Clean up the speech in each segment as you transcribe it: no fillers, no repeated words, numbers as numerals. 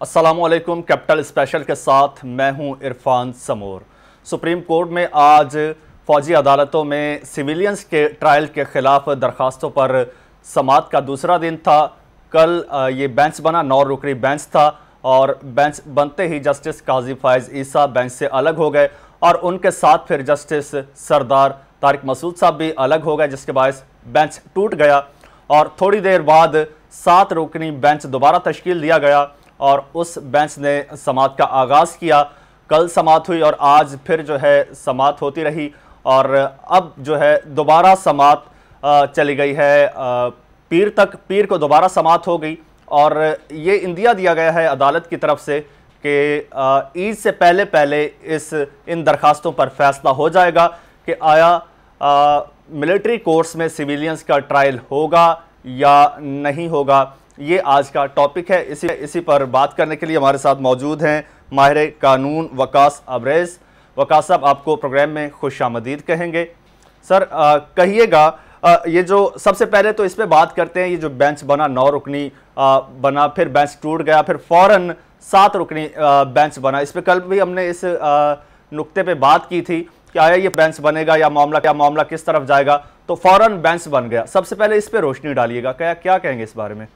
अस्सलामुअलैकुम। Capital special के साथ मैं हूं इरफान समूर। सुप्रीम कोर्ट में आज फौजी अदालतों में सिविलियंस के ट्रायल के खिलाफ दरखास्तों पर समाअत का दूसरा दिन था। कल ये बेंच बना, 9 रुकनी बेंच था और बेंच बनते ही जस्टिस काजी फायज ईसा बेंच से अलग हो गए और उनके साथ फिर जस्टिस सरदार तारिक मसूद साहब भी अलग हो गए, जिसके बायस बेंच टूट गया और थोड़ी देर बाद 7 रुकनी बेंच दोबारा तश्कील दिया गया और उस बेंच ने समाअत का आगाज़ किया। कल समाअत हुई और आज फिर जो है समाअत होती रही और अब जो है दोबारा समाअत चली गई है पीर तक। पीर को दोबारा समाअत हो गई और ये इंदिया दिया गया है अदालत की तरफ से कि ईद से पहले पहले इन दरखास्तों पर फैसला हो जाएगा कि आया मिलिट्री कोर्ट्स में सिविलियंस का ट्रायल होगा या नहीं होगा। ये आज का टॉपिक है। इसी पर बात करने के लिए हमारे साथ मौजूद हैं माहिर कानून वकास अब्रेज। वकास साहब, आपको प्रोग्राम में खुश आमदीद कहेंगे। सर कहिएगा, ये जो सबसे पहले तो इस पे बात करते हैं, ये जो बेंच बना 9 रुकनी बना, फिर बेंच टूट गया, फिर फौरन 7 रुकनी बेंच बना। इस पे कल भी हमने इस नुक्ते पे बात की थी कि आया ये बेंच बनेगा या मामला किस तरफ जाएगा, तो फौरन बेंच बन गया। सबसे पहले इस पे रोशनी डालिएगा, क्या कहेंगे इस बारे में?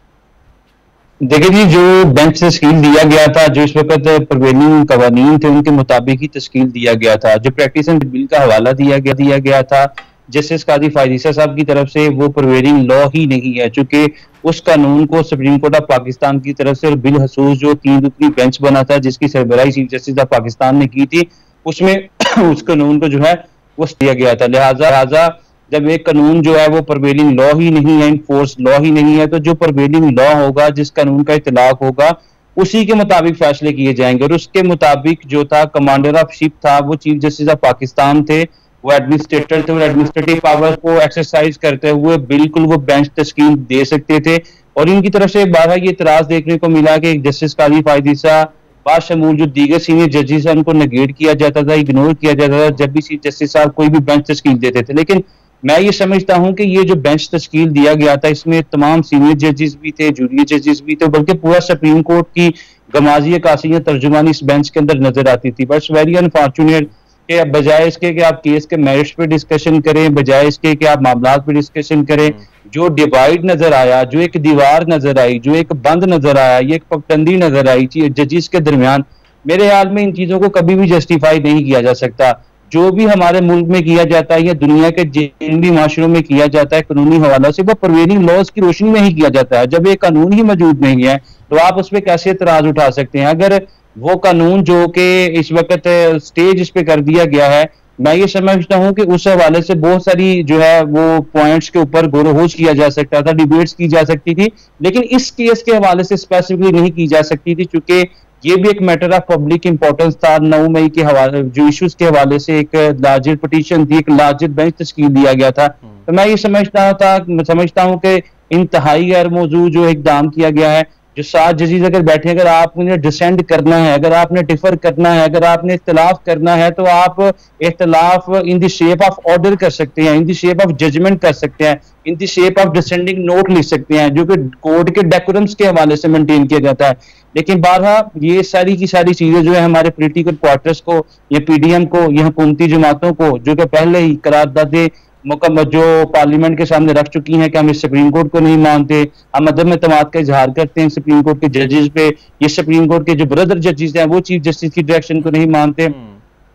देखिए जी, जो बेंच तश्कील दिया गया था, जो इस वक्त प्रिवेलिंग कवानीन थे उनके मुताबिक ही तश्कील दिया गया था। जो प्रैक्टिस एंड बिल का हवाला दिया गया था जस्टिस काजी फायज ईसा साहब की तरफ से, वो प्रिवेलिंग लॉ ही नहीं है, चूंकि उस कानून को सुप्रीम कोर्ट ऑफ पाकिस्तान की तरफ से बिलखसूस जो 3 रुकनी बेंच बना था जिसकी सरबराही चीफ जस्टिस ऑफ पाकिस्तान ने की थी, उसमें उस कानून को जो है वो दिया गया था। लिहाजा जब एक कानून जो है वो प्रिवेलिंग लॉ ही नहीं है, इनफोर्स लॉ ही नहीं है, तो जो प्रिवेलिंग लॉ होगा, जिस कानून का इतलाक होगा, उसी के मुताबिक फैसले किए जाएंगे। और उसके मुताबिक जो था, कमांडर ऑफ शिप था, वो चीफ जस्टिस ऑफ पाकिस्तान थे, वो एडमिनिस्ट्रेटर थे और एडमिनिस्ट्रेटिव पावर को एक्सरसाइज करते हुए बिल्कुल वो बेंच तश्कील दे सकते थे। और इनकी तरफ से बारहा ये इतराज देखने को मिला कि जस्टिस काजी फायज ईसा बाशमूल जो दीगर सीनियर जजेस हैं उनको नेगेट किया जाता था, इग्नोर किया जाता था जब भी चीफ जस्टिस साहब कोई भी बेंच तश्कील देते थे। लेकिन मैं ये समझता हूं कि ये जो बेंच तश्कील दिया गया था, इसमें तमाम सीनियर जजेस भी थे, जूनियर जजेस भी थे, बल्कि पूरा सुप्रीम कोर्ट की गमाजी अकासी तर्जुमानी इस बेंच के अंदर नजर आती थी। बस वेरी अनफॉर्चुनेट कि बजाय इसके कि आप केस के मेरिट्स पे डिस्कशन करें, बजाय इसके कि आप मामला पे डिस्कशन करें, जो डिवाइड नजर आया, जो एक दीवार नजर आई, जो एक बंद नजर आया, ये एक पगडंडी नजर आई जजेस के दरमियान, मेरे ख्याल में इन चीजों को कभी भी जस्टिफाई नहीं किया जा सकता। जो भी हमारे मुल्क में किया जाता है या दुनिया के जिन भी माशरों में किया जाता है कानूनी हवाला से, वो प्रिवेलिंग लॉज की रोशनी में ही किया जाता है। जब एक कानून ही मौजूद नहीं है तो आप उस पर कैसे इतराज उठा सकते हैं? अगर वो कानून जो कि इस वक्त स्टेज इस पे कर दिया गया है, मैं ये समझता हूं कि उस हवाले से बहुत सारी जो है वो पॉइंट्स के ऊपर गौर-व-होश किया जा सकता था, डिबेट्स की जा सकती थी, लेकिन इस केस के हवाले से स्पेसिफिकली नहीं की जा सकती थी, क्योंकि ये भी एक मैटर ऑफ पब्लिक इंपॉर्टेंस था। 9 मई के हवाले जो इश्यूज के हवाले से एक लार्जर पिटीशन थी, एक लार्जर बेंच तश्कील दिया गया था। तो मैं ये समझता हूं कि इंतहाई गैर मौजू जो इकदाम किया गया है। जो 7 जजेस अगर बैठे, अगर आपने डिसेंड करना है, अगर आपने डिफर करना है, अगर आपने इख्तलाफ करना है, तो आप इख्तलाफ in the shape of order कर सकते हैं, in the shape of judgment कर सकते हैं, in the shape of dissenting note लिख सकते हैं, जो कि कोर्ट के डेकोरम्स के हवाले से मेंटेन किया जाता है। लेकिन बारहा ये सारी की सारी चीजें जो है हमारे पॉलिटिकल क्वार्टर्स को या पीडीएम को या हुकूमती जमातों को, जो कि पहले ही करारदादे मुकम्मल जो पार्लियामेंट के सामने रख चुकी हैं कि हम इस सुप्रीम कोर्ट को नहीं मानते, हम अदम एतमाद का इजहार करते हैं सुप्रीम कोर्ट के जजेस पे, ये सुप्रीम कोर्ट के जो ब्रदर जजेस हैं वो चीफ जस्टिस की डायरेक्शन को नहीं मानते।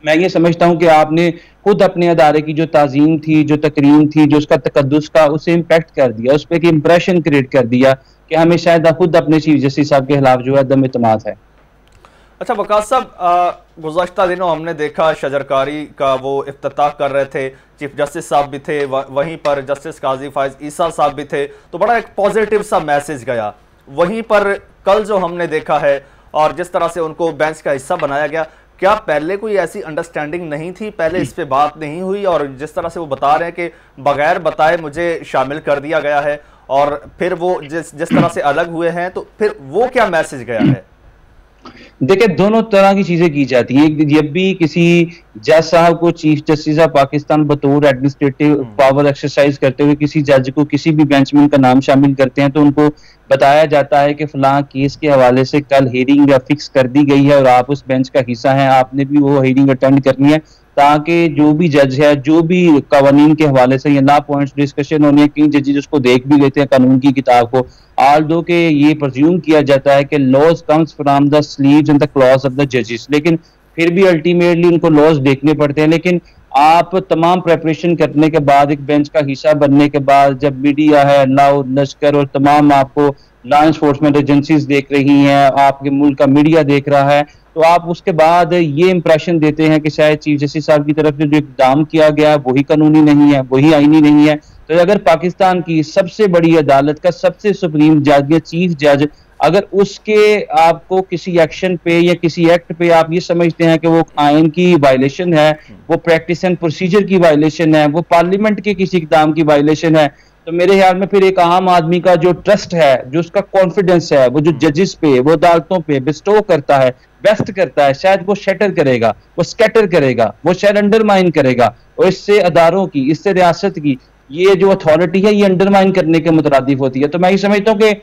मैं ये समझता हूं कि आपने खुद अपने अदारे की जो ताजीम थी, जो तकरीम थी, जो उसका तकद्दुस का, उसे इम्पैक्ट कर दिया, उस पर एक इंप्रेशन क्रिएट कर दिया कि हमें शायद खुद अपने चीफ जस्टिस साहब के खिलाफ जो है अदम एतमाद है। अच्छा वकास साहब, गुज़श्ता दिनों हमने देखा शजरकारी का वो इफ्तिताह कर रहे थे, चीफ जस्टिस साहब भी थे, वहीं पर जस्टिस काजी फायज ईसा साहब भी थे, तो बड़ा एक पॉजिटिव सा मैसेज गया। वहीं पर कल जो हमने देखा है और जिस तरह से उनको बेंच का हिस्सा बनाया गया, क्या पहले कोई ऐसी अंडरस्टैंडिंग नहीं थी? पहले इस पे बात नहीं हुई और जिस तरह से वो बता रहे हैं कि बगैर बताए मुझे शामिल कर दिया गया है और फिर वो जिस तरह से अलग हुए हैं, तो फिर वो क्या मैसेज गया है? देखिए, दोनों तरह की चीजें की जाती हैं। जब भी किसी जज साहब को चीफ जस्टिस ऑफ पाकिस्तान बतौर एडमिनिस्ट्रेटिव पावर एक्सरसाइज करते हुए किसी जज को किसी भी बेंचमैन का नाम शामिल करते हैं, तो उनको बताया जाता है कि फलां केस के हवाले से कल हियरिंग फिक्स कर दी गई है और आप उस बेंच का हिस्सा हैं, आपने भी वो हियरिंग अटेंड करनी है, ताकि जो भी जज है, जो भी कवानीन के हवाले से या लॉ पॉइंट्स डिस्कशन होने हैं, कई जजेस उसको देख भी लेते हैं कानून की किताब को, आल दो के ये प्रज्यूम किया जाता है कि laws comes from the sleeves and the clause of the जजेस, लेकिन फिर भी अल्टीमेटली उनको लॉज देखने पड़ते हैं। लेकिन आप तमाम प्रेपरेशन करने के बाद, एक बेंच का हिस्सा बनने के बाद, जब मीडिया है, लाओ लश्कर और तमाम आपको लॉ एनफोर्समेंट एजेंसीज देख रही हैं, आपके मुल्क का मीडिया देख रहा है, तो आप उसके बाद ये इंप्रेशन देते हैं कि शायद चीफ जस्टिस साहब की तरफ से जो इकदाम किया गया है वही कानूनी नहीं है, वही आईनी नहीं है। तो अगर पाकिस्तान की सबसे बड़ी अदालत का सबसे सुप्रीम जज या चीफ जज, अगर उसके आपको किसी एक्शन पे या किसी एक्ट पे आप ये समझते हैं कि वो आइन की वायलेशन है, वो प्रैक्टिस एंड प्रोसीजर की वायलेशन है, वो पार्लियामेंट के किसी इकदाम की वायलेशन है, तो मेरे ख्याल में फिर एक आम आदमी का जो ट्रस्ट है, जो उसका कॉन्फिडेंस है, वो जो जजेस पे, वो अदालतों पे बेस्टो करता है, बेस्ट करता है, शायद वो शटर करेगा, वो स्कैटर करेगा, वो शायद अंडरमाइन करेगा, और इससे अदारों की, इससे रियासत की ये जो अथॉरिटी है, ये अंडरमाइन करने के मुतरादिफ होती है। तो मैं ये समझता हूँ कि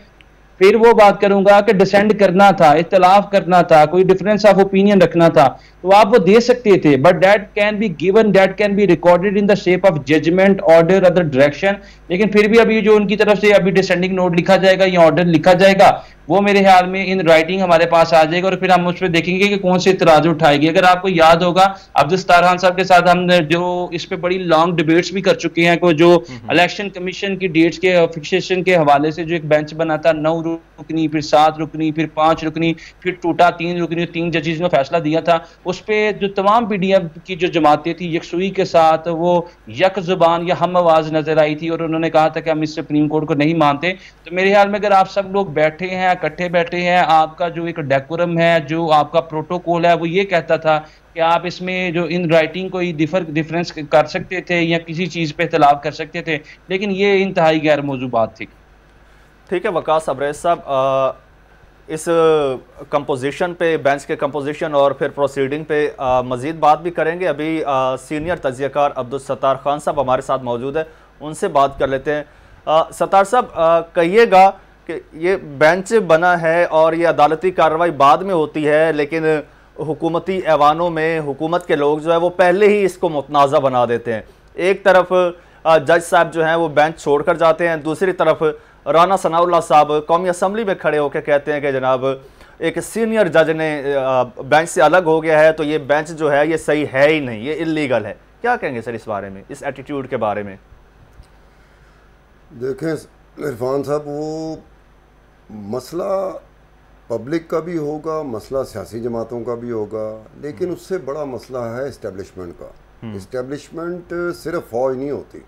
फिर वो बात करूंगा कि डिसेंड करना था, इख्तलाफ करना था, कोई डिफरेंस ऑफ ओपिनियन रखना था, तो आप वो दे सकते थे, but that can be given, that can be recorded in the shape of judgment, order, other direction. लेकिन फिर भी अभी जो उनकी तरफ से अभी डिसेंडिंग नोट लिखा जाएगा या ऑर्डर लिखा जाएगा, वो मेरे ख्याल में इन राइटिंग हमारे पास आ जाएगा, और फिर हम उस पर देखेंगे कि कौन से इतराज उठाएगी। अगर आपको याद होगा, अब्दुल सत्तार खान साहब के साथ हमने जो इस पे बड़ी लॉन्ग डिबेट्स भी कर चुके हैं, जो इलेक्शन कमीशन की डेट्स के फिक्सेशन के हवाले से जो एक बेंच बना था, 9 रुकनी, फिर 7 रुकनी, फिर 5 रुकनी, फिर टूटा 3 रुकनी, 3 जजेस ने फैसला दिया था, उस पर जो तमाम पीडीएफ की जो जमातें थी यकसुई के साथ वो यक जुबान या हम आवाज नजर आई थी, और उन्होंने कहा था कि हम इस सुप्रीम कोर्ट को नहीं मानते। तो मेरे ख्याल में अगर आप सब लोग बैठे हैं, इकट्ठे बैठे हैं, आपका जो एक डेकोरम है, जो आपका प्रोटोकॉल है, वो ये कहता था कि आप इसमें जो इन राइटिंग कोई डिफरेंस कर सकते थे या किसी चीज़ पे इख्तलाफ कर सकते थे, लेकिन ये इंतहाई गैर मौजू बात थी। ठीक है वकास अब्रेज साहब, इस कंपोजिशन पे, बेंच के कंपोजिशन और फिर प्रोसीडिंग पे मज़ीद बात भी करेंगे। अभी सीनियर तज्ज़ियाकार अब्दुल सत्तार खान साहब हमारे साथ मौजूद है, उनसे बात कर लेते हैं। सत्तार साहब, कहिएगा कि ये बेंच बना है और ये अदालती कार्रवाई बाद में होती है, लेकिन हुकूमती ऐवानों में हुकूमत के लोग जो है वो पहले ही इसको मुतनाज़ा बना देते हैं। एक तरफ जज साहब जो हैं वो बेंच छोड़कर जाते हैं, दूसरी तरफ राना सनाउल्लाह साहब कौमी असम्बली में खड़े होकर कहते हैं कि जनाब एक सीनियर जज ने बेंच से अलग हो गया है, तो ये बेंच जो है ये सही है ही नहीं, ये इलीगल है। क्या कहेंगे सर इस बारे में, इस एटीट्यूड के बारे में? देखें इरफान साहब, वो मसला पब्लिक का भी होगा, मसला सियासी जमातों का भी होगा, लेकिन उससे बड़ा मसला है इस्टेब्लिशमेंट का। इस्टेब्लिशमेंट सिर्फ फौज नहीं होती,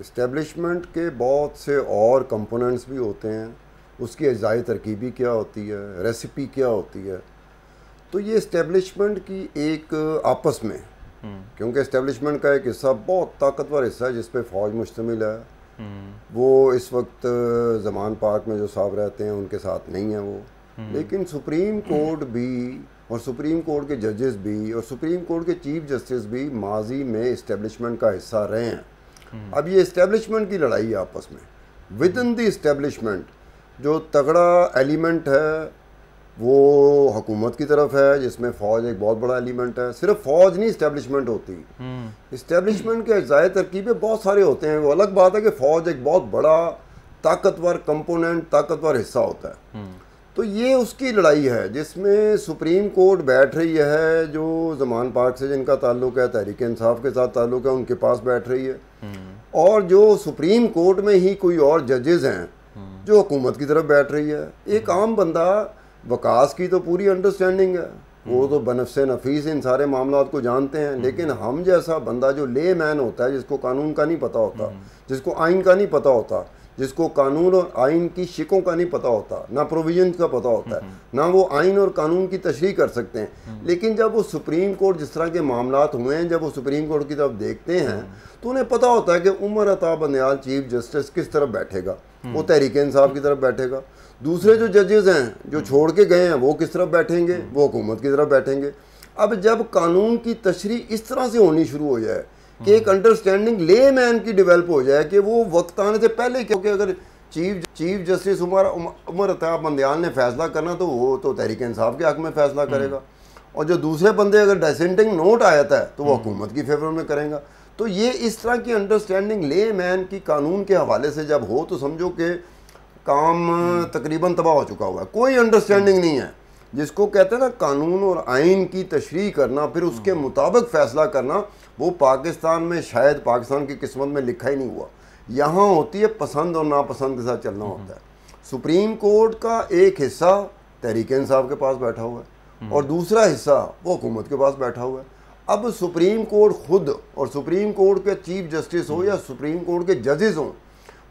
इस्टेब्लिशमेंट के बहुत से और कंपोनेंट्स भी होते हैं, उसकी अज़ाई तरकीबी क्या होती है, रेसिपी क्या होती है। तो ये इस्टेब्लिशमेंट की एक आपस में, क्योंकि इस्टेब्लिशमेंट का एक हिस्सा बहुत ताकतवर हिस्सा है जिस पे फौज मुश्तमिल है, वो इस वक्त ज़मान पार्क में जो साहब रहते हैं उनके साथ नहीं है वो, लेकिन सुप्रीम कोर्ट भी और सुप्रीम कोर्ट के जजेस भी और सुप्रीम कोर्ट के चीफ जस्टिस भी माजी में इस्टेब्लिशमेंट का हिस्सा रहे हैं। अब ये इस्टेब्लिशमेंट की लड़ाई है आपस में, विद इन द इस्टेब्लिशमेंट जो तगड़ा एलिमेंट है वो हुकूमत की तरफ है, जिसमें फ़ौज एक बहुत बड़ा एलिमेंट है। सिर्फ फ़ौज नहीं इस्टेब्लिशमेंट होती, इस्टेब्लिशमेंट के अज़ाए तरकीबें बहुत सारे होते हैं। वो अलग बात है कि फ़ौज एक बहुत बड़ा ताकतवर कंपोनेंट, ताकतवर हिस्सा होता है। तो ये उसकी लड़ाई है जिसमें सुप्रीम कोर्ट बैठ रही है, जो ज़मान पार्क से जिनका ताल्लुक़ है, तहरीक इंसाफ के साथ ताल्लुक़ है, उनके पास बैठ रही है, और जो सुप्रीम कोर्ट में ही कोई और जजेस हैं जो हुकूमत की तरफ बैठ रही है। एक आम बंदा, वकास की तो पूरी अंडरस्टैंडिंग है, वो तो बनफ़से नफीस इन सारे मामलात को जानते हैं, लेकिन हम जैसा बंदा जो ले मैन होता है, जिसको कानून का नहीं पता होता, जिसको आइन का नहीं पता होता, जिसको कानून और आइन की शिकों का नहीं पता होता, ना प्रोविजन का पता होता है, ना वो आइन और कानून की तशरीह कर सकते हैं, लेकिन जब वो सुप्रीम कोर्ट जिस तरह के मामलात हुए हैं, जब वो सुप्रीम कोर्ट की तरफ देखते हैं तो उन्हें पता होता है कि उमर अता बंदयाल चीफ जस्टिस किस तरफ बैठेगा। वो तहरीक इंसाफ की तरफ बैठेगा। दूसरे जो जजेस हैं जो छोड़ के गए हैं वो किस तरफ बैठेंगे, वो हुकूमत की तरफ बैठेंगे। अब जब कानून की तशरीह इस तरह से होनी शुरू हो जाए कि एक अंडरस्टैंडिंग ले मैन की डेवलप हो जाए कि वो वक्त आने से पहले, क्योंकि अगर चीफ जस्टिस उमर अता बंदियान ने फैसला करना तो वो तो तहरीक इंसाफ के हक में फैसला करेगा, और जो दूसरे बंदे अगर डिसेंटिंग नोट आया है तो वो हुकूमत की फेवर में करेगा। तो ये इस तरह की अंडरस्टैंडिंग ले मैन की कानून के हवाले से जब हो तो समझो कि काम तकरीबन तबाह हो चुका हुआ है। कोई अंडरस्टैंडिंग नहीं है, जिसको कहते हैं ना कानून और आइन की तशरीह करना फिर उसके मुताबिक फ़ैसला करना, वो पाकिस्तान में शायद पाकिस्तान की किस्मत में लिखा ही नहीं हुआ। यहाँ होती है पसंद और नापसंद के साथ चलना होता है। सुप्रीम कोर्ट का एक हिस्सा तहरीक इंसाफ के पास बैठा हुआ है और दूसरा हिस्सा वो हुकूमत के पास बैठा हुआ है। अब सुप्रीम कोर्ट खुद और सुप्रीम कोर्ट के चीफ जस्टिस हो या सुप्रीम कोर्ट के जजेस हों,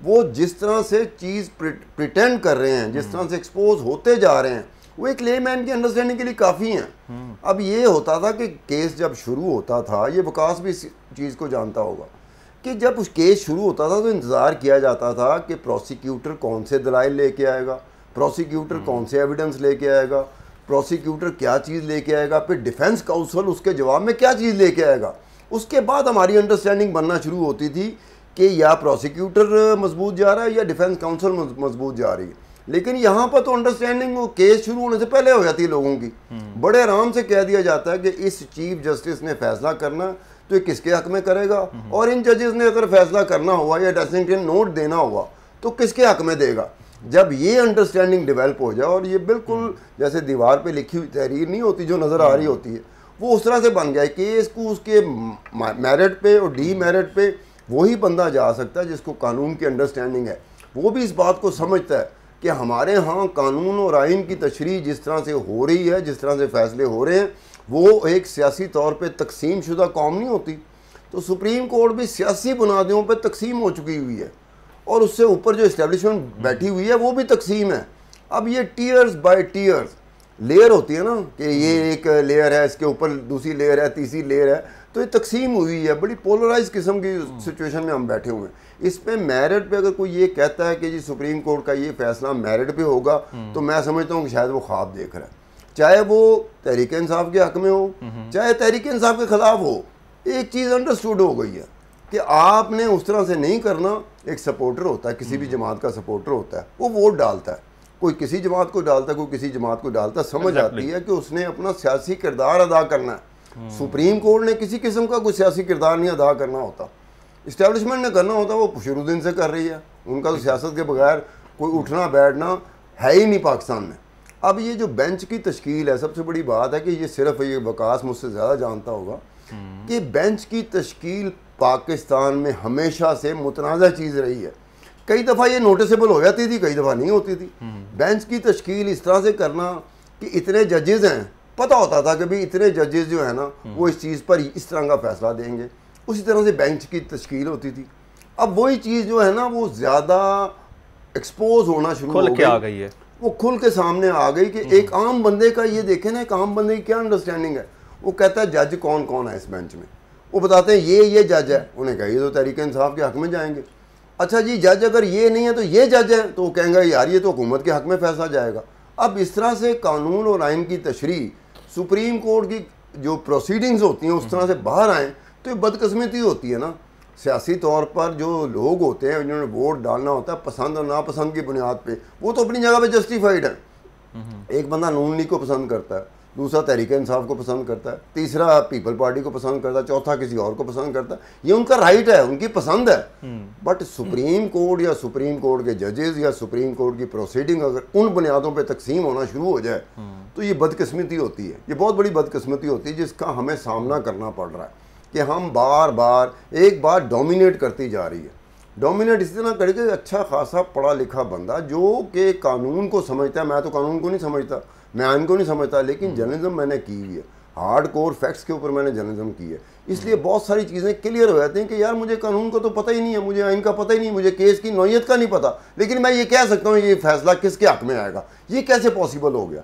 वो जिस तरह से चीज़ प्रिटेंड कर रहे हैं, जिस तरह से एक्सपोज होते जा रहे हैं, वो एक लेमैन की अंडरस्टैंडिंग के लिए काफ़ी हैं। अब ये होता था कि केस जब शुरू होता था, ये वकास भी इस चीज़ को जानता होगा कि जब उस केस शुरू होता था तो इंतज़ार किया जाता था कि प्रोसिक्यूटर कौन से दलाइल लेके आएगा, प्रोसिक्यूटर कौन से एविडेंस लेके आएगा, प्रोसिक्यूटर क्या चीज़ लेके आएगा, फिर डिफेंस काउंसिल उसके जवाब में क्या चीज़ लेके आएगा। उसके बाद हमारी अंडरस्टैंडिंग बनना शुरू होती थी कि या प्रोसिक्यूटर मजबूत जा रहा है या डिफेंस काउंसिल मजबूत जा रही है। लेकिन यहाँ पर तो अंडरस्टैंडिंग वो केस शुरू होने से पहले हो जाती है लोगों की। बड़े आराम से कह दिया जाता है कि इस चीफ जस्टिस ने फैसला करना तो ये किसके हक में करेगा, और इन जजेस ने अगर फैसला करना हुआ या डिसेंटिंग नोट देना हुआ तो किसके हक में देगा। जब ये अंडरस्टैंडिंग डेवलप हो जाए और ये बिल्कुल जैसे दीवार पे लिखी हुई तहरीर नहीं होती जो नज़र आ रही होती है, वो उस तरह से बन गया कि इसको उसके मेरिट पे और डी मेरिट पे वही बंदा जा सकता है जिसको कानून की अंडरस्टैंडिंग है। वो भी इस बात को समझता है कि हमारे यहाँ कानून और आइन की तशरीह जिस तरह से हो रही है, जिस तरह से फैसले हो रहे हैं, वो एक सियासी तौर पे तकसीम शुदा कौम नहीं होती। तो सुप्रीम कोर्ट भी सियासी बुनियादों पे तकसीम हो चुकी हुई है और उससे ऊपर जो इस्टेब्लिशमेंट बैठी हुई है वो भी तकसीम है। अब ये टीयर्स बाय टीयर्स लेयर होती है ना कि ये एक लेयर है, इसके ऊपर दूसरी लेयर है, तीसरी लेयर है, तो ये तकसीम हुई है। बड़ी पोलराइज किस्म की सिचुएशन में हम बैठे हुए हैं। इस पे मेरिट पे अगर कोई ये कहता है कि जी सुप्रीम कोर्ट का ये फैसला मेरिट पे होगा तो मैं समझता हूँ कि शायद वो ख्वाब देख रहा है, चाहे वो तहरीक इंसाफ के हक में हो चाहे तहरीक इंसाफ के खिलाफ हो। एक चीज़ अंडरस्टूड हो गई है कि आपने उस तरह से नहीं करना। एक सपोर्टर होता है, किसी भी जमात का सपोर्टर होता है, वो वोट डालता है, कोई किसी जमात को डालता है, कोई किसी जमात को डालता है, समझ आती है कि उसने अपना सियासी किरदार अदा करना है। सुप्रीम कोर्ट ने किसी किस्म का कोई सियासी किरदार नहीं अदा करना होता, इस्टेब्लिशमेंट ने करना होता, वो शुरू दिन से कर रही है। उनका तो सियासत के बगैर कोई उठना बैठना है ही नहीं पाकिस्तान में। अब ये जो बेंच की तश्कील है, सबसे बड़ी बात है कि ये सिर्फ ये वकास मुझसे ज़्यादा जानता होगा कि बेंच की तश्कील पाकिस्तान में हमेशा से मुतनाज़ा चीज़ रही है। कई दफ़ा ये नोटिसेबल हो जाती थी, कई दफ़ा नहीं होती थी। बेंच की तश्कील इस तरह से करना कि इतने जजेज़ हैं, पता होता था कि भाई इतने जजेज़ जो है ना वो इस चीज़ पर इस तरह का फैसला देंगे, उसी तरह से बेंच की तश्कील होती थी। अब वही चीज़ जो है ना वो ज़्यादा एक्सपोज होना शुरू हो गई है, वो खुल के सामने आ गई कि एक आम बंदे का, ये देखें ना, एक आम बंदे की क्या अंडरस्टैंडिंग है। वो कहता है जज कौन कौन है इस बेंच में, वो बताते हैं ये जज है, उन्हें कहा ये तो तहरीक इंसाफ के हक में जाएंगे। अच्छा जी जज अगर ये नहीं है तो ये जज है, तो वो कहेंगे यार ये तो हुकूमत के हक में फैसला जाएगा। अब इस तरह से कानून और आइन की तशरीह सुप्रीम कोर्ट की जो प्रोसीडिंग्स होती हैं उस तरह से बाहर आएँ तो ये बदकिस्मती होती है ना। सियासी तौर पर जो लोग होते हैं जिन्होंने वोट डालना होता है पसंद और नापसंद की बुनियाद पे, वो तो अपनी जगह पे जस्टिफाइड है। एक बंदा नून लीग को पसंद करता है, दूसरा तहरीक इंसाफ को पसंद करता है, तीसरा पीपल पार्टी को पसंद करता है, चौथा किसी और को पसंद करता है। ये उनका राइट है, उनकी पसंद है। बट सुप्रीम कोर्ट या सुप्रीम कोर्ट के जजेस या सुप्रीम कोर्ट की प्रोसीडिंग अगर उन बुनियादों पर तकसीम होना शुरू हो जाए तो ये बदकिस्मती होती है। ये बहुत बड़ी बदकिस्मती होती है जिसका हमें सामना करना पड़ रहा है कि हम बार बार एक बार डोमिनेट करती जा रही है। डोमिनेट इस तरह करके अच्छा खासा पढ़ा लिखा बंदा जो कि कानून को समझता है, मैं तो कानून को नहीं समझता, मैं आइन को नहीं समझता, लेकिन जर्नलिज्म मैंने की हुई है, हार्ड कोर फैक्ट्स के ऊपर मैंने जर्नलिज्म की है, इसलिए बहुत सारी चीज़ें क्लियर हो जाती हैं कि यार मुझे कानून को तो पता ही नहीं है, मुझे आइन का पता ही नहीं, मुझे केस की नौयत का नहीं पता, लेकिन मैं ये कह सकता हूँ ये फैसला किसके हक में आएगा। ये कैसे पॉसिबल हो गया?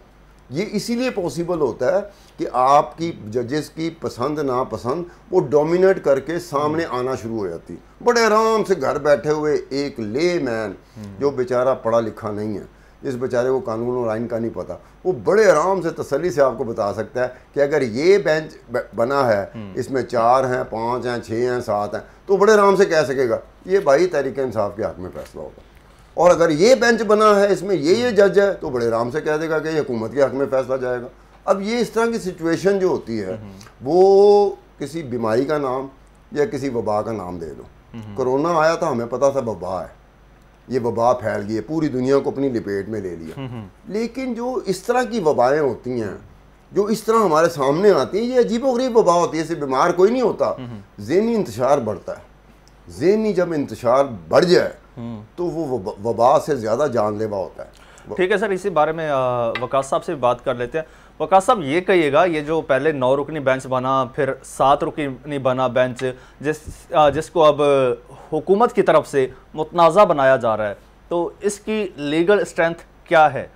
ये इसीलिए पॉसिबल होता है कि आपकी जजेस की पसंद नापसंद वो डोमिनेट करके सामने आना शुरू हो जाती। बड़े आराम से घर बैठे हुए एक ले मैन जो बेचारा पढ़ा लिखा नहीं है, जिस बेचारे को कानून और आइन का नहीं पता, वो बड़े आराम से तसल्ली से आपको बता सकता है कि अगर ये बेंच बना है, इसमें 4 हैं, 5 हैं, 6 हैं, 7 हैं, तो बड़े आराम से कह सकेगा ये भाई तहरीक इंसाफ के हक में फैसला होगा। और अगर ये बेंच बना है, इसमें ये जज है, तो बड़े आराम से कह देगा कि ये हुकूमत के हक में फैसला जाएगा। अब ये इस तरह की सिचुएशन जो होती है वो किसी बीमारी का नाम या किसी वबा का नाम दे दो। कोरोना आया था, हमें पता था वबा है, ये वबा फैल गई है, पूरी दुनिया को अपनी लपेट में ले लिया। लेकिन जो इस तरह की वबाएं होती हैं, जो इस तरह हमारे सामने आती हैं, ये अजीबोगरीब वबा होती है। इससे बीमार कोई नहीं होता, ज़हनी इंतशार बढ़ता है। ज़हनी जब इंतशार बढ़ जाए तो वो वबा से ज़्यादा जानलेवा होता है। ठीक है सर, इसी बारे में वकास साहब से भी बात कर लेते हैं। वकास साहब, ये कहिएगा, ये जो पहले 9 रुकनी बेंच बना, फिर 7 रुकनी बना बेंच, जिसको अब हुकूमत की तरफ से मुतनाज़ा बनाया जा रहा है, तो इसकी लीगल स्ट्रेंथ क्या है?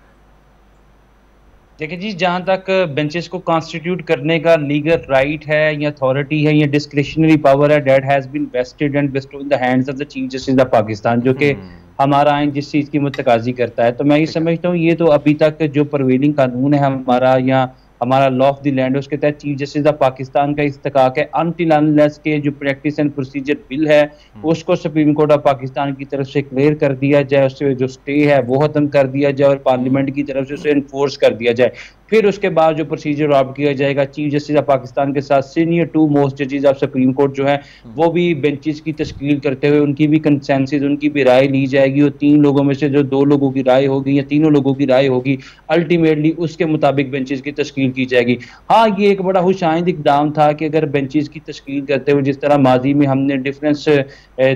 देखिए जी, जहाँ तक बेंचेस को कॉन्स्टिट्यूट करने का लीगल राइट है या अथॉरिटी है या डिस्क्रिशनरी पावर है, that has been vested and bestowed in the hands of the chief justice of Pakistan, जो कि हमारा आइन जिस चीज़ की मुतकाजी करता है। तो मैं ये समझता हूँ ये तो अभी तक जो प्रिवेलिंग कानून है हमारा या हमारा लॉ ऑफ द लैंड, उसके तहत चीफ जस्टिस ऑफ पाकिस्तान का इस्तेकाक है अनटिल अनलेस के जो प्रैक्टिस एंड प्रोसीजर बिल है उसको सुप्रीम कोर्ट ऑफ पाकिस्तान की तरफ से क्लियर कर दिया जाए, उससे जो स्टे है वो खत्म कर दिया जाए और पार्लियामेंट की तरफ से उसे इन्फोर्स कर दिया जाए। फिर उसके बाद जो प्रोसीजर अडॉप्ट किया जाएगा, चीफ जस्टिस ऑफ पाकिस्तान के साथ सीनियर 2 मोस्ट जजेस ऑफ सुप्रीम कोर्ट जो है वो भी बेंचेस की तश्कील करते हुए उनकी भी कंसेंसस, उनकी भी राय ली जाएगी और 3 लोगों में से जो 2 लोगों की राय होगी या तीनों लोगों की राय होगी, अल्टीमेटली उसके मुताबिक बेंचेस की तश्कील की जाएगी। हाँ, ये एक बड़ा खुशाइंद इकदाम था कि अगर बेंचेस की तश्कील करते हुए जिस तरह माजी में हमने डिफरेंस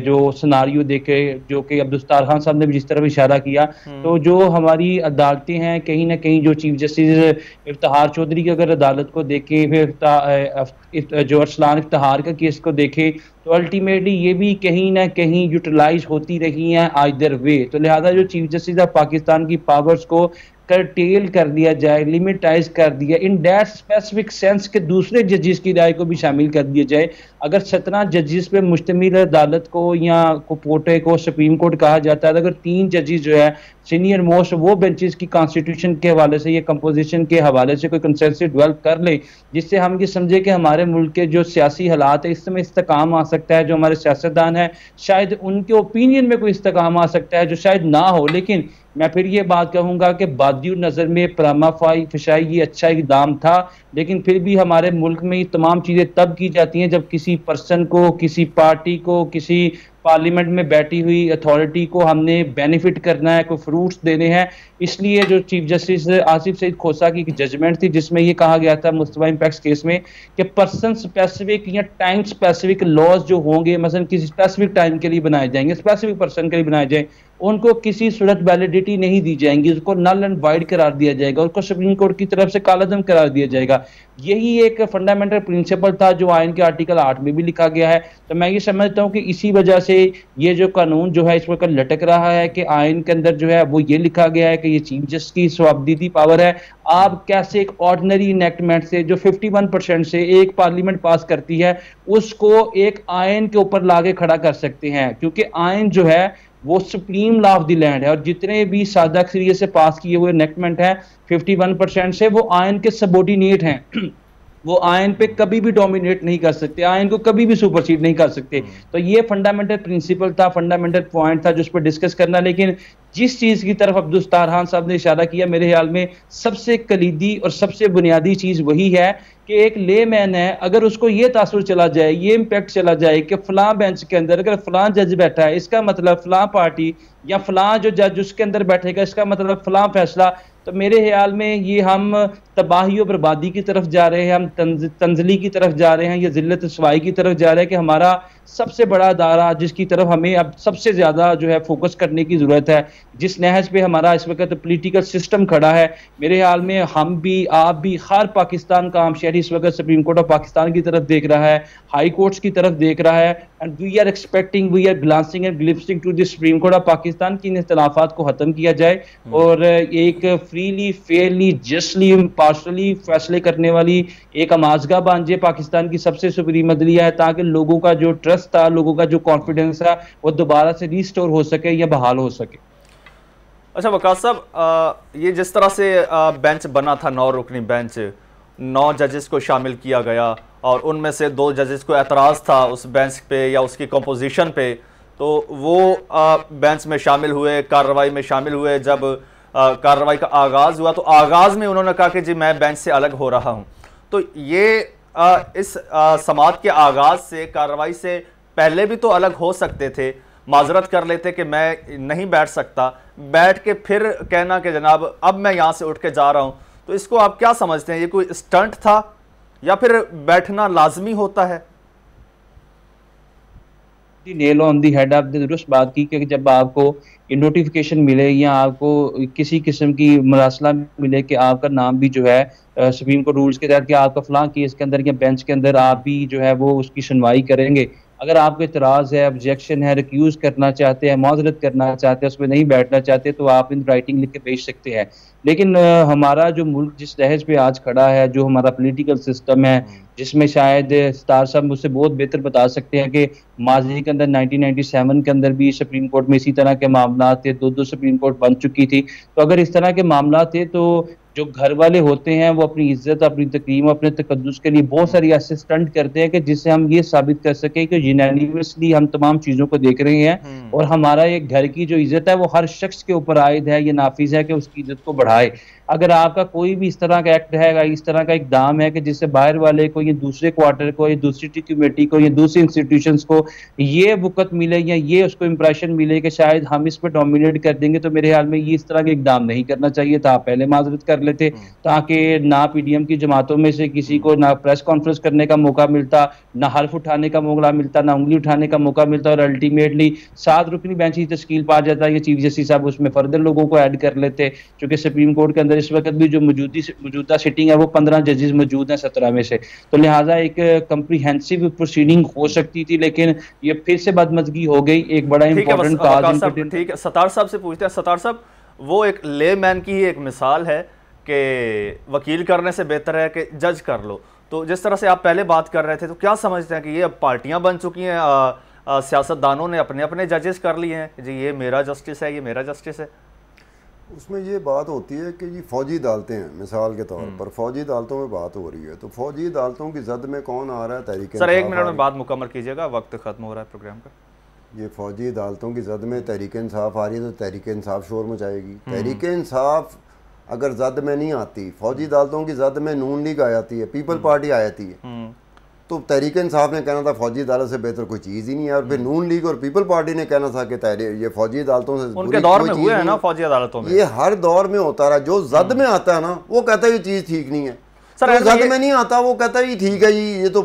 जो सिनारियो देखे, जो कि अब्दुस्तार खान साहब ने भी जिस तरह इशारा किया, तो जो हमारी अदालतें हैं कहीं ना कहीं जो चीफ जस्टिस इफ्तिखार चौधरी की अगर अदालत को देखें, फिर जो अरसलान इफ्तिखार का केस को देखें, तो अल्टीमेटली ये भी कहीं ना कहीं यूटिलाइज होती रही हैं आइदर वे। तो लिहाजा जो चीफ जस्टिस ऑफ पाकिस्तान की पावर्स को करटेल कर दिया जाए, लिमिटाइज कर दिया इन दैट स्पेसिफिक सेंस के दूसरे जजेस की राय को भी शामिल कर दिया जाए। अगर 17 जजेस पे मुश्तमिल अदालत को या कोर्टे को सुप्रीम कोर्ट कहा जाता है, तो अगर 3 जजेस जो है सीनियर मोस्ट वो बेंचेस की कॉन्स्टिट्यूशन के हवाले से या कंपोजिशन के हवाले से कोई कंसेंसस डेवलप कर ले, जिससे हम ये समझे कि हमारे मुल्क के जो सियासी हालात है इसमें इस्तेकाम आ सकता है, जो हमारे सियासतदान है शायद उनके ओपिनियन में कोई इस्तेकाम आ सकता है जो शायद ना हो। लेकिन मैं फिर ये बात कहूँगा कि बादी नज़र में परामा फिशाई ये अच्छा इकदाम था, लेकिन फिर भी हमारे मुल्क में ये तमाम चीज़ें तब की जाती हैं जब किसी पर्सन को, किसी पार्टी को, किसी पार्लियामेंट में बैठी हुई अथॉरिटी को हमने बेनिफिट करना है, कोई फ्रूट्स देने हैं। इसलिए जो चीफ जस्टिस आसिफ सईद खोसा की जजमेंट थी जिसमें ये कहा गया था मुस्तफा इम्पैक्ट केस में कि पर्सन स्पेसिफिक या टाइम स्पेसिफिक लॉज जो होंगे, मसलन किसी स्पेसिफिक टाइम के लिए बनाए जाएंगे, स्पेसिफिक पर्सन के लिए बनाए जाए, उनको किसी सूरत वैलिडिटी नहीं दी जाएंगी, उसको नल एंड वाइड करार दिया जाएगा, उसको सुप्रीम कोर्ट की तरफ से कालादम करार दिया जाएगा। यही एक फंडामेंटल प्रिंसिपल था जो आइन के आर्टिकल 8 में भी लिखा गया है। तो मैं ये समझता हूँ कि इसी वजह से ये जो कानून जो है इस वक्त लटक रहा है कि आइन के अंदर जो है वो ये लिखा गया है कि ये चीफ जस्टिस की स्वाबदीदी पावर है। आप कैसे एक ऑर्डिनरी इनेक्टमेंट से जो 51% से एक पार्लियामेंट पास करती है उसको एक आइन के ऊपर लाके खड़ा कर सकते हैं, क्योंकि आइन जो है वो supreme law of the land है और जितने भी सादा अक्सरियत से पास किए हुए इनेक्टमेंट हैं 51% से वो आइन के सबऑर्डिनेट हैं वो आयन पे कभी भी डोमिनेट नहीं कर सकते, आयन को कभी भी सुपरसीड नहीं कर सकते। तो ये फंडामेंटल प्रिंसिपल था, फंडामेंटल पॉइंट था जिस पर डिस्कस करना। लेकिन जिस चीज़ की तरफ अब्दुस्तार खान साहब ने इशारा किया, मेरे ख्याल में सबसे कलीदी और सबसे बुनियादी चीज़ वही है कि एक ले मैन है, अगर उसको ये तासुर चला जाए, ये इम्पैक्ट चला जाए कि फलां बेंच के अंदर अगर फलां जज बैठा है इसका मतलब फलां पार्टी या फलां जो जज उसके अंदर बैठेगा इसका मतलब फलां फैसला, तो मेरे ख्याल में ये हम तबाही और बर्बादी की तरफ जा रहे हैं, हम तंजली की तरफ जा रहे हैं, या जिल्लत सवाई की तरफ जा रहे हैं कि हमारा सबसे बड़ा अदारा जिसकी तरफ हमें अब सबसे ज़्यादा जो है फोकस करने की ज़रूरत है, जिस नहज पे हमारा इस वक्त पॉलिटिकल सिस्टम खड़ा है, मेरे ख्याल में हम भी, आप भी, हर पाकिस्तान का आम शहरी इस वक्त सुप्रीम कोर्ट ऑफ पाकिस्तान की तरफ देख रहा है, हाई कोर्ट्स की तरफ देख रहा है, and we are expecting, we are glancing and glimpsing to the supreme court of Pakistan की इन इख्तलाफात को खत्म किया जाए और एक फ्रीली, फेयरली, जस्टली, इम्पार्शली फैसले करने वाली एक अमाजगा बन जाए पाकिस्तान की सबसे सुप्रीम अदलिया है, ताकि लोगों का जो ट्रस्ट था, लोगों का जो कॉन्फिडेंस था, वो दोबारा से रिस्टोर हो सके या बहाल हो सके। अच्छा वकास साहब, ये जिस तरह से बेंच बना था, 9 रुकनी बेंच, 9 जजेस को शामिल किया गया और उनमें से 2 जजेस को एतराज़ था उस बेंच पे या उसकी कंपोजिशन पे, तो वो बेंच में शामिल हुए, कार्रवाई में शामिल हुए। जब कार्रवाई का आगाज़ हुआ तो आगाज़ में उन्होंने कहा कि जी मैं बेंच से अलग हो रहा हूँ। तो ये इस समाअत के आगाज़ से, कार्रवाई से पहले भी तो अलग हो सकते थे, माजरत कर लेते कि मैं नहीं बैठ सकता, बैठ के फिर कहना कि जनाब अब मैं यहाँ से उठ के जा रहा हूँ। तो इसको आप क्या समझते हैं, ये कोई स्टंट था या फिर बैठना लाजमी होता है? नेल ऑन दी हेड, आपने दुरुस्त बात की कि जब आपको नोटिफिकेशन मिले या आपको किसी किस्म की मरासला मिले कि आपका नाम भी जो है सुप्रीम कोर्ट रूल्स के तहत कि आपका फलां केस के अंदर या बेंच के अंदर आप भी जो है वो उसकी सुनवाई करेंगे, अगर आपको इतराज़ है, ऑब्जेक्शन है, रिक्यूज करना चाहते हैं, माजरत करना चाहते हैं, उसमें नहीं बैठना चाहते, तो आप इन राइटिंग लिख के भेज सकते हैं। लेकिन हमारा जो मुल्क जिस लहज पे आज खड़ा है, जो हमारा पॉलिटिकल सिस्टम है, जिसमें शायद सितार साहब मुझसे बहुत बेहतर बता सकते हैं कि माजी के अंदर 1997 के अंदर भी सुप्रीम कोर्ट में इसी तरह के मामला थे, 2 सुप्रीम कोर्ट बन चुकी थी। तो अगर इस तरह के मामला थे तो जो घर वाले होते हैं वो अपनी इज्जत, अपनी तकरीम, अपने तकद्दुस के लिए बहुत सारी ऐसे स्टंट करते हैं कि जिससे हम ये साबित कर सके कि यूनानिमसली हम तमाम चीज़ों को देख रहे हैं और हमारा एक घर की जो इज्जत है वो हर शख्स के ऊपर आयद है, ये नाफिज है कि उसकी इज्जत को बढ़ाए। अगर आपका कोई भी इस तरह का एक्ट है, इस तरह का इकदाम है कि जिससे बाहर वाले को, या दूसरे क्वार्टर को, या दूसरी कमेटी को, या दूसरी इंस्टीट्यूशंस को ये वक़्त मिले या ये उसको इंप्रेशन मिले कि शायद हम इस पर डोमिनेट कर देंगे, तो मेरे ख्याल में ये इस तरह के इकदाम नहीं करना चाहिए था। आप पहले माजरत कर लेते ताकि ना पीडीएम की जमातों में से किसी को ना प्रेस कॉन्फ्रेंस करने का मौका मिलता, ना हल्फ उठाने का मौका मिलता, ना उंगली उठाने का मौका मिलता, और अल्टीमेटली 7 रुकनी बेंच की तश्कील पा जाता है। ये चीफ जस्टिस साहब उसमें फर्दर लोगों को ऐड कर लेते, क्योंकि सुप्रीम कोर्ट के अंदर इस वक्त भी जो मौजूदा सिटिंग है वो 15 जजेस मौजूद हैं 17 में से, तो लिहाजा एक कंप्रीहेंसिव प्रोसीडिंग हो सकती थी, लेकिन ये फिर से बदमजगी हो गई। एक बड़ा इंपॉर्टेंट काज। ठीक है, सतार साहब से पूछते हैं। सतार साहब, वो एक लेमैन की ही एक मिसाल है कि वकील करने से बेहतर है कि जज कर लो। तो जिस तरह से आप पहले बात कर रहे थे, तो क्या समझते हैं कि ये अब पार्टियां बन चुकी हैं, सियासतदानों ने अपने अपने जजेस कर लिए हैं, जी ये मेरा जस्टिस है, ये मेरा जस्टिस है? उसमें ये बात होती है कि ये फौजी अदालतें हैं, मिसाल के तौर पर फौजी अदालतों में बात हो रही है, तो फौजी अदालतों की जद में कौन आ रहा है? तहरीक सर 1 मिनट में बात मुकम्मल कीजिएगा, वक्त ख़त्म हो रहा है प्रोग्राम का। ये फौजी अदालतों की जद में तहरीक इंसाफ आ रही है, तो तहरीक इंसाफ शोर मचाएगी। तहरीक इंसाफ अगर जद में नहीं आती, फौजी अदालतों की जद में नून लीग आ जाती है, पीपल पार्टी आ जाती है, तो तहरीक इंसाफ ने कहना था फौजी अदालत से बेहतर कोई चीज़ ही नहीं है, और फिर नून लीग और पीपल पार्टी ने कहना था कि ये फौजी अदालतों से उनके दौर में हुए हैं ना फौजी अदालतों में। ये हर दौर में होता रहा। जो जद में आता है ना वो कहता है ये चीज़ ठीक नहीं है, सर जद में नहीं आता वो कहता है ये ठीक है, ये तो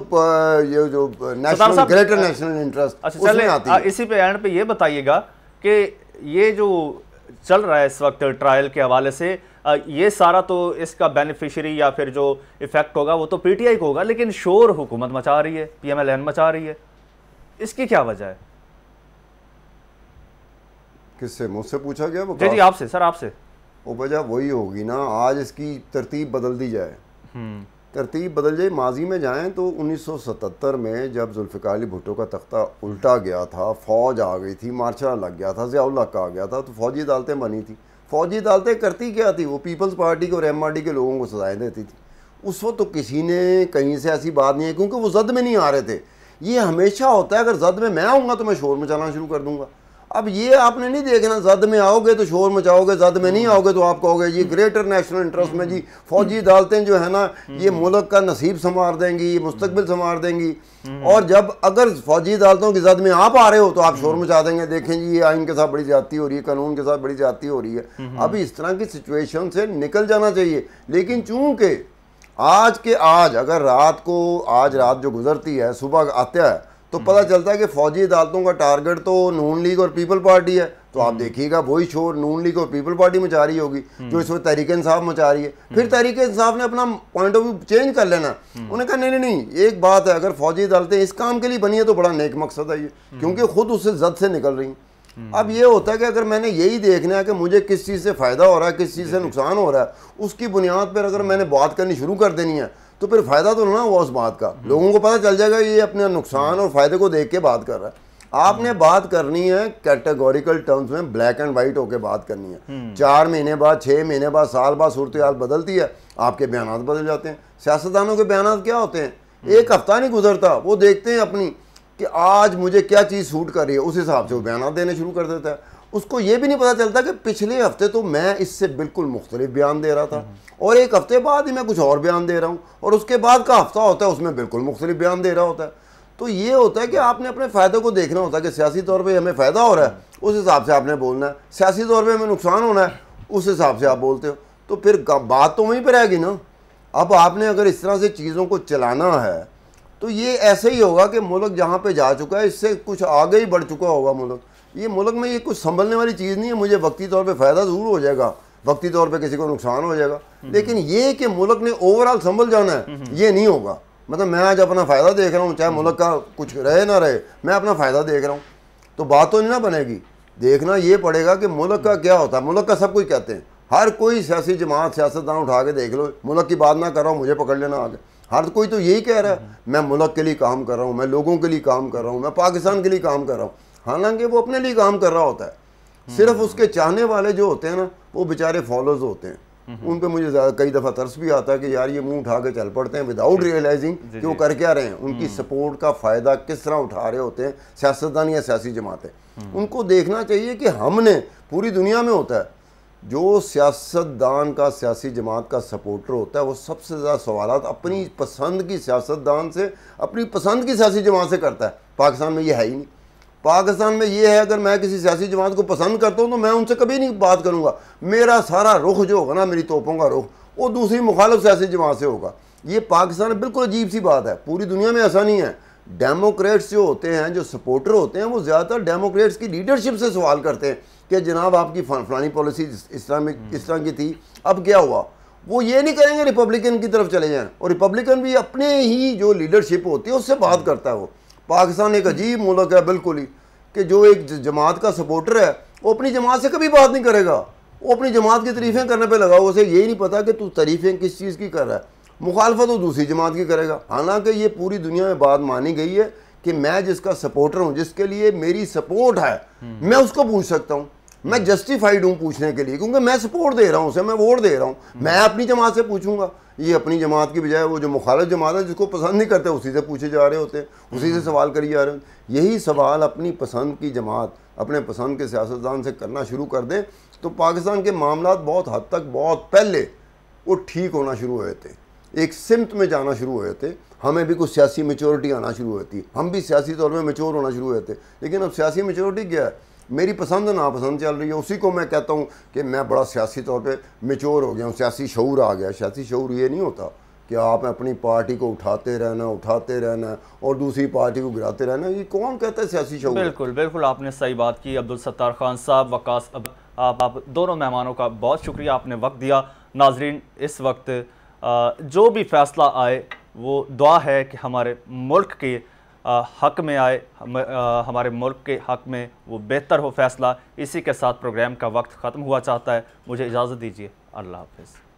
ये जो नेशनल ग्रेटर नेशनल इंटरेस्ट उसमें आती है। इसी पे एंड पे ये बताइएगा कि ये जो चल रहा है इस वक्त ट्रायल के हवाले से, ये सारा तो इसका बेनिफिशियरी या फिर जो इफेक्ट होगा वो तो पीटीआई को होगा, लेकिन शोर हुकूमत मचा रही है, पीएमएलएन मचा रही है, इसकी क्या वजह है? किससे? मुझसे पूछा गया वो? जी आपसे सर, आपसे। वो वजह वही होगी ना, आज इसकी तरतीब बदल दी जाए, तरतीब बदल जाए। माजी में जाएं तो 1977 में जब जुल्फ़िकार अली भुट्टो का तख्ता उल्टा गया था, फ़ौज आ गई थी, मार्शल लग गया था, ज़िया उल हक आ गया था, तो फ़ौजी अदालतें बनी थी। फ़ौजी अदालतें करती क्या थी? वो पीपल्स पार्टी के और एमआरडी के लोगों को सजाएं देती थी। उस वक्त तो किसी ने कहीं से ऐसी बात नहीं है, क्योंकि वो जद में नहीं आ रहे थे। ये हमेशा होता है, अगर जद में मैं आऊँगा तो मैं शोर मचाना शुरू कर दूँगा। अब ये आपने नहीं देखना, जद में आओगे तो शोर मचाओगे, जद में नहीं आओगे तो आप कहोगे ये ग्रेटर नेशनल इंटरेस्ट में जी फौजी अदालतें जो है ना ये मुल्क का नसीब संवार देंगी, ये मुस्तकबिल संवार देंगी। और जब अगर फौजी अदालतों की जद में आप आ रहे हो तो आप शोर मचा देंगे, देखें जी ये आइन के साथ बड़ी ज्यादती हो रही है, कानून के साथ बड़ी ज्यादती हो रही है। अब इस तरह की सिचुएशन से निकल जाना चाहिए, लेकिन चूंकि आज के आज अगर आज रात जो गुजरती है, सुबह आता है तो पता चलता है कि फौजी अदालतों का टारगेट तो नून लीग और पीपल पार्टी है, तो आप देखिएगा वही शोर नून लीग और पीपल पार्टी मचा रही होगी जो इस वक्त तहरीक इंसाफ मचा रही है। फिर तहरीक इंसाफ ने अपना पॉइंट ऑफ व्यू चेंज कर लेना। उन्होंने कहा नहीं नहीं नहीं, एक बात है, अगर फौजी अदालतें इस काम के लिए बनी है तो बड़ा नेक मकसद है ये, क्योंकि खुद उससे जद से निकल रही हैं। अब ये होता है कि अगर मैंने यही देखना है कि मुझे किस चीज़ से फ़ायदा हो रहा है, किस चीज़ से नुकसान हो रहा है, उसकी बुनियाद पर अगर मैंने बात करनी शुरू कर देनी है तो फिर फ़ायदा तो ना हुआ उस बात का। लोगों को पता चल जाएगा ये अपने नुकसान और फ़ायदे को देख के बात कर रहा है। आपने बात करनी है कैटेगोरिकल टर्म्स में, ब्लैक एंड वाइट होके बात करनी है। 4 महीने बाद, 6 महीने बाद, साल बाद सूरत हाल बदलती है, आपके बयान बदल जाते हैं। सियासतदानों के बयान क्या होते हैं, एक हफ्ता नहीं गुजरता वो देखते हैं अपनी कि आज मुझे क्या चीज़ सूट कर रही है, उस हिसाब से वो बयान देने शुरू कर देता है। उसको ये भी नहीं पता चलता कि पिछले हफ्ते तो मैं इससे बिल्कुल मुख्तलिफ बयान दे रहा था और एक हफ्ते बाद ही मैं कुछ और बयान दे रहा हूँ, और उसके बाद का हफ्ता होता है उसमें बिल्कुल मुख्तलिफ बयान दे रहा होता है। तो ये होता है कि आपने अपने फ़ायदे को देखना होता है कि सियासी तौर पे हमें फ़ायदा हो रहा है, उस हिसाब से आपने बोलना है। सियासी तौर पे हमें नुकसान होना है, उस हिसाब से आप बोलते हो। तो फिर बात तो वहीं पर रहेगी ना। अब आपने अगर इस तरह से चीज़ों को चलाना है तो ये ऐसे ही होगा कि मुल्क जहाँ पे जा चुका है इससे कुछ आगे ही बढ़ चुका होगा मुल्क। ये मुल्क में ये कुछ संभलने वाली चीज़ नहीं है। मुझे वक्ती तौर पे फ़ायदा ज़रूर हो जाएगा, वक्ती तौर पे किसी को नुकसान हो जाएगा, लेकिन ये कि मुल्क ने ओवरऑल संभल जाना है ये नहीं होगा। मतलब मैं आज अपना फ़ायदा देख रहा हूँ, चाहे मुल्क का कुछ रहे ना रहे, मैं अपना फ़ायदा देख रहा हूँ, तो बात तो नहीं ना बनेगी। देखना ये पड़ेगा कि मुल्क का क्या होता है। मुल्क का सब कुछ कहते हैं, हर कोई सियासी जमात सियासतदान उठा के देख लो, मुल्क की बात ना कर रहा हूँ मुझे पकड़ लेना आगे। हर कोई तो यही कह रहा है मैं मुल्क के लिए काम कर रहा हूँ, मैं लोगों के लिए काम कर रहा हूँ, मैं पाकिस्तान के लिए काम कर रहा हूँ। हालांकि वो अपने लिए काम कर रहा होता है। सिर्फ उसके चाहने वाले जो होते हैं ना वो बेचारे फॉलोअर्स होते हैं, उन पे मुझे कई दफ़ा तरस भी आता है कि यार ये मुंह उठा के चल पड़ते हैं विदाउट रियलाइजिंग कि वो कर क्या रहे हैं, उनकी सपोर्ट का फ़ायदा किस तरह उठा रहे होते हैं सियासतदान या सियासी जमातें। उनको देखना चाहिए कि हमने, पूरी दुनिया में होता है, जो सियासतदान का सियासी जमात का सपोर्टर होता है वो सबसे ज़्यादा सवालात अपनी पसंद की सियासतदान से, अपनी पसंद की सियासी जमात से करता है। पाकिस्तान में ये है ही नहीं। पाकिस्तान में ये है अगर मैं किसी सियासी जमात को पसंद करता हूँ तो मैं उनसे कभी नहीं बात करूँगा। मेरा सारा रुख जो होगा ना, मेरी तोपों का रुख, वो दूसरी मुखालिफ सियासी जमात से होगा। ये पाकिस्तान में बिल्कुल अजीब सी बात है, पूरी दुनिया में ऐसा नहीं है। डेमोक्रेट्स जो होते हैं, जो सपोर्टर होते हैं, वो ज़्यादातर डेमोक्रेट्स की लीडरशिप से सवाल करते हैं कि जनाब आपकी फलानी पॉलिसी इस तरह की थी, अब क्या हुआ। वो ये नहीं करेंगे रिपब्लिकन की तरफ चले जाएँ, और रिपब्लिकन भी अपने ही जो लीडरशिप होती है उससे बात करता है। वो पाकिस्तान एक अजीब मुल्क है बिल्कुल ही, कि जो एक जमात का सपोर्टर है वो अपनी जमात से कभी बात नहीं करेगा, वो अपनी जमात की तारीफ़ें करने पे लगा, उसे यही नहीं पता कि तू तारीफ़ें किस चीज़ की कर रहा है, मुखालफत वो दूसरी जमात की करेगा। हालांकि ये पूरी दुनिया में बात मानी गई है कि मैं जिसका सपोर्टर हूँ, जिसके लिए मेरी सपोर्ट है, मैं उसको पूछ सकता हूँ, मैं जस्टिफाइड हूँ पूछने के लिए, क्योंकि मैं सपोर्ट दे रहा हूँ उसे, मैं वोट दे रहा हूँ। मैं अपनी जमात से पूछूंगा, ये अपनी जमात की बजाय वो जो मुखालिफ जमात है जिसको पसंद नहीं करते उसी से पूछे जा रहे होते हैं, उसी से सवाल करी जा रहे होते। यही सवाल अपनी पसंद की जमात, अपने पसंद के सियासतदान से करना शुरू कर दें तो पाकिस्तान के मामला बहुत हद तक, बहुत पहले वो ठीक होना शुरू हुए थे, एक सिमत में जाना शुरू हुए थे। हमें भी कुछ सियासी मेच्योरिटी आना शुरू हुई थी, हम भी सियासी तौर पर मेच्योर होना शुरू हुए थे। लेकिन अब सियासी मेच्योरिटी क्या है, मेरी पसंद नापसंद चल रही है, उसी को मैं कहता हूँ कि मैं बड़ा सियासी तौर पे मेच्योर हो गया हूँ, सियासी शऊर आ गया। सियासी शऊर ये नहीं होता कि आप अपनी पार्टी को उठाते रहना और दूसरी पार्टी को गिराते रहना। ये कौन कहता है सियासी शऊर? बिल्कुल बिल्कुल, आपने सही बात की। अब्दुल सत्तार खान साहब, वकास, आप दोनों मेहमानों का बहुत शुक्रिया, आपने वक्त दिया। नाजरीन, इस वक्त जो भी फैसला आए वो दुआ है कि हमारे मुल्क के हक़ में आए, हमारे मुल्क के हक़ में वो बेहतर हो फैसला। इसी के साथ प्रोग्राम का वक्त ख़त्म हुआ चाहता है। मुझे इजाज़त दीजिए। अल्लाह हाफ़िज़।